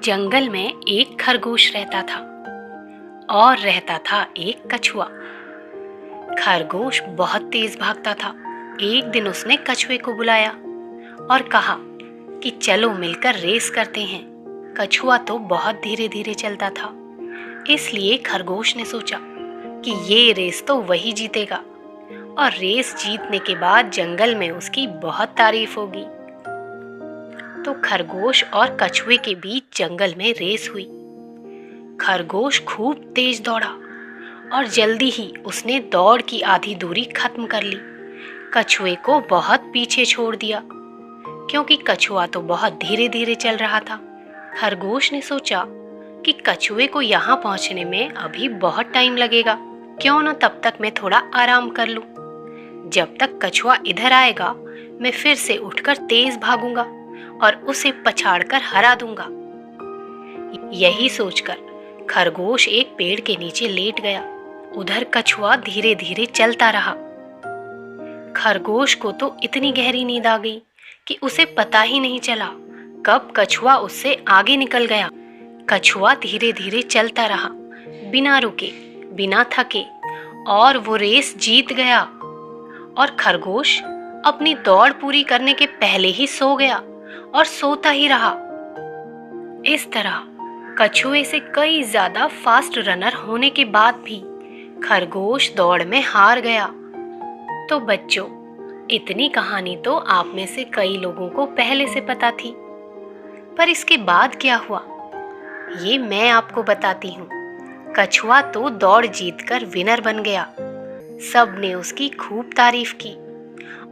जंगल में एक खरगोश रहता था और रहता था एक कछुआ। खरगोश बहुत तेज भागता था। एक दिन उसने कछुए को बुलाया और कहा कि चलो मिलकर रेस करते हैं। कछुआ तो बहुत धीरे धीरे चलता था, इसलिए खरगोश ने सोचा कि ये रेस तो वही जीतेगा और रेस जीतने के बाद जंगल में उसकी बहुत तारीफ होगी। तो खरगोश और कछुए के बीच जंगल में रेस हुई। खरगोश खूब तेज दौड़ा और जल्दी ही उसने दौड़ की आधी दूरी खत्म कर ली। कछुए को बहुत पीछे छोड़ दिया, क्योंकि कछुआ तो बहुत धीरे धीरे चल रहा था। खरगोश ने सोचा कि कछुए को यहाँ पहुँचने में अभी बहुत टाइम लगेगा, क्यों न तब तक मैं थोड़ा आराम कर लूं। जब तक कछुआ इधर आएगा मैं फिर से उठकर तेज भागूंगा और उसे पछाड़कर हरा दूंगा। यही सोचकर खरगोश एक पेड़ के नीचे लेट गया। उधर कछुआ धीरे धीरे चलता रहा। खरगोश को तो इतनी गहरी नींद आ गई कि उसे पता ही नहीं चला कब कछुआ उससे आगे निकल गया। कछुआ धीरे धीरे चलता रहा, बिना रुके बिना थके, और वो रेस जीत गया। और खरगोश अपनी दौड़ पूरी करने के पहले ही सो गया और सोता ही रहा। इस तरह कछुए से कई ज्यादा फास्ट रनर होने के बाद भी खरगोश दौड़ में हार गया। तो बच्चों, इतनी कहानी तो आप में से कई लोगों को पहले से पता थी, पर इसके बाद क्या हुआ ये मैं आपको बताती हूँ। कछुआ तो दौड़ जीतकर विनर बन गया। सब ने उसकी खूब तारीफ की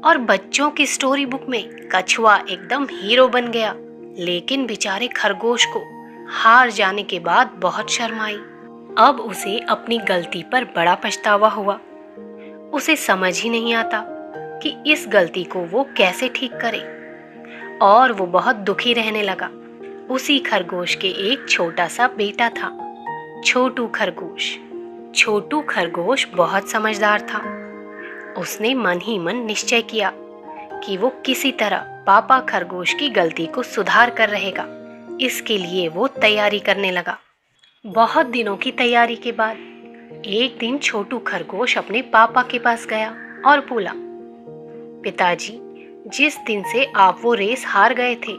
और बच्चों की स्टोरी बुक में कछुआ एकदम हीरो बन गया। लेकिन बेचारे खरगोश को हार जाने के बाद बहुत शर्म आई। अब उसे अपनी गलती पर बड़ा पछतावा हुआ। उसे समझ ही नहीं आता कि इस गलती को वो कैसे ठीक करे, और वो बहुत दुखी रहने लगा। उसी खरगोश के एक छोटा सा बेटा था, छोटू खरगोश। छोटू खरगोश बहुत समझदार था। उसने मन ही मन निश्चय किया कि वो किसी तरह पापा खरगोश की गलती को सुधार कर रहेगा। इसके लिए वो तैयारी करने लगा। बहुत दिनों की तैयारी के बाद एक दिन छोटू खरगोश अपने पापा के पास गया और बोला, पिताजी, जिस दिन से आप वो रेस हार गए थे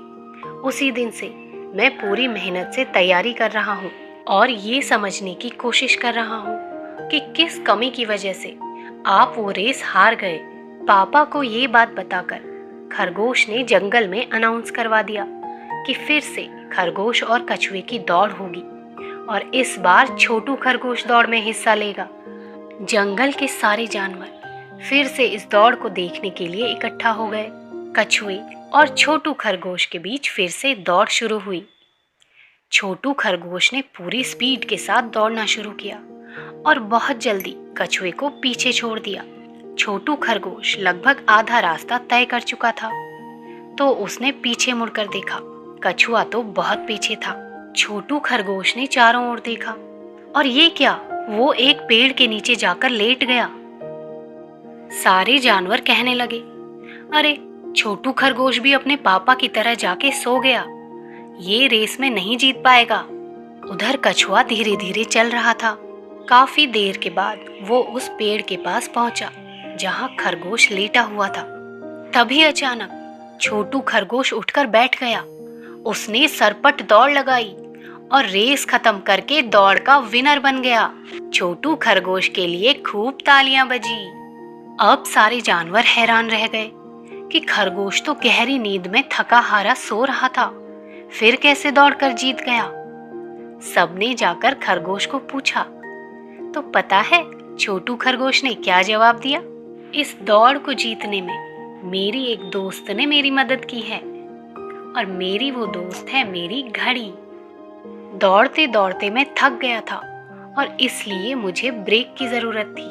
उसी दिन से मैं पूरी मेहनत से तैयारी कर रहा हूँ और ये समझने की कोशिश कर रहा हूँ कि किस कमी की वजह से आप वो रेस हार गए। पापा को ये बात बताकर खरगोश ने जंगल में अनाउंस करवा दिया कि फिर से खरगोश और कछुए की दौड़ होगी और इस बार छोटू खरगोश दौड़ में हिस्सा लेगा। जंगल के सारे जानवर फिर से इस दौड़ को देखने के लिए इकट्ठा हो गए। कछुए और छोटू खरगोश के बीच फिर से दौड़ शुरू हुई। छोटू खरगोश ने पूरी स्पीड के साथ दौड़ना शुरू किया और बहुत जल्दी कछुए को पीछे छोड़ दिया। छोटू खरगोश लगभग आधा रास्ता तय कर चुका था, तो उसने पीछे मुड़कर देखा। कछुआ तो बहुत पीछे था। छोटू खरगोश ने चारों ओर देखा और ये क्या, वो एक पेड़ के नीचे जाकर लेट गया। सारे जानवर कहने लगे, अरे छोटू खरगोश भी अपने पापा की तरह जाके सो गया, ये रेस में नहीं जीत पाएगा। उधर कछुआ धीरे धीरे चल रहा था। काफी देर के बाद वो उस पेड़ के पास पहुंचा जहां खरगोश लेटा हुआ था। तभी अचानक छोटू खरगोश उठकर बैठ गया। उसने सरपट दौड़ लगाई और रेस खत्म करके दौड़ का विनर बन गया। छोटू खरगोश के लिए खूब तालियां बजी। अब सारे जानवर हैरान रह गए कि खरगोश तो गहरी नींद में थका हारा सो रहा था, फिर कैसे दौड़कर जीत गया। सबने जाकर खरगोश को पूछा, तो पता है छोटू खरगोश ने क्या जवाब दिया? इस दौड़ को जीतने में मेरी एक दोस्त ने मेरी मदद की है और मेरी वो दोस्त है मेरी घड़ी। दौड़ते दौड़ते मैं थक गया था और इसलिए मुझे ब्रेक की जरूरत थी,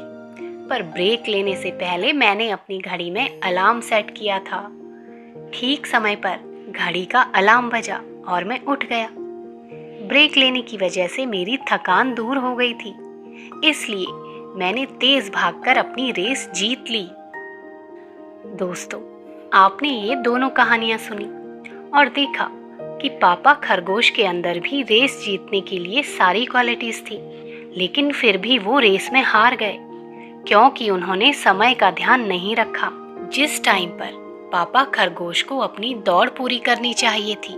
पर ब्रेक लेने से पहले मैंने अपनी घड़ी में अलार्म सेट किया था। ठीक समय पर घड़ी का अलार्म बजा और मैं उठ गया। ब्रेक लेने की वजह से मेरी थकान दूर हो गई थी, इसलिए मैंने तेज भागकर अपनी रेस जीत ली। दोस्तों, आपने ये दोनों कहानियां सुनी और देखा कि पापा खरगोश के अंदर भी रेस जीतने के लिए सारी क्वालिटीज थी, लेकिन फिर भी वो रेस में हार गए क्योंकि उन्होंने समय का ध्यान नहीं रखा। जिस टाइम पर पापा खरगोश को अपनी दौड़ पूरी करनी चाहिए थी,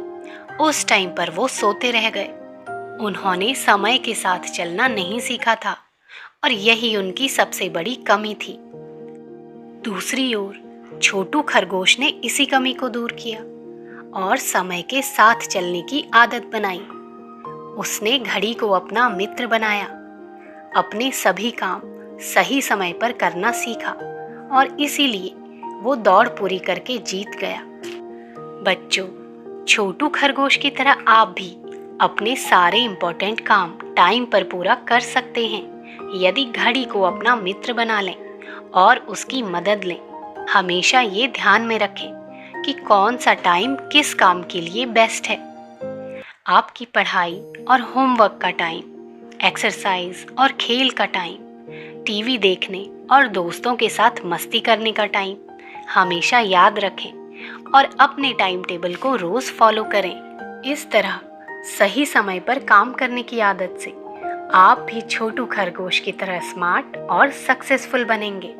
उस टाइम पर वो सोते रह गए। उन्होंने समय के साथ चलना नहीं सीखा था और यही उनकी सबसे बड़ी कमी थी। दूसरी ओर छोटू खरगोश ने इसी कमी को दूर किया और समय के साथ चलने की आदत बनाई। उसने घड़ी को अपना मित्र बनाया, अपने सभी काम सही समय पर करना सीखा और इसीलिए वो दौड़ पूरी करके जीत गया। बच्चों, छोटू खरगोश की तरह आप भी अपने सारे इम्पोर्टेंट काम टाइम पर पूरा कर सकते हैं यदि घड़ी को अपना मित्र बना लें और उसकी मदद लें। हमेशा ये ध्यान में रखें कि कौन सा टाइम किस काम के लिए बेस्ट है। आपकी पढ़ाई और होमवर्क का टाइम, एक्सरसाइज और खेल का टाइम, टीवी देखने और दोस्तों के साथ मस्ती करने का टाइम हमेशा याद रखें और अपने टाइम टेबल को रोज फॉलो करें। इस तरह सही समय पर काम करने की आदत से आप भी छोटू खरगोश की तरह स्मार्ट और सक्सेसफुल बनेंगे।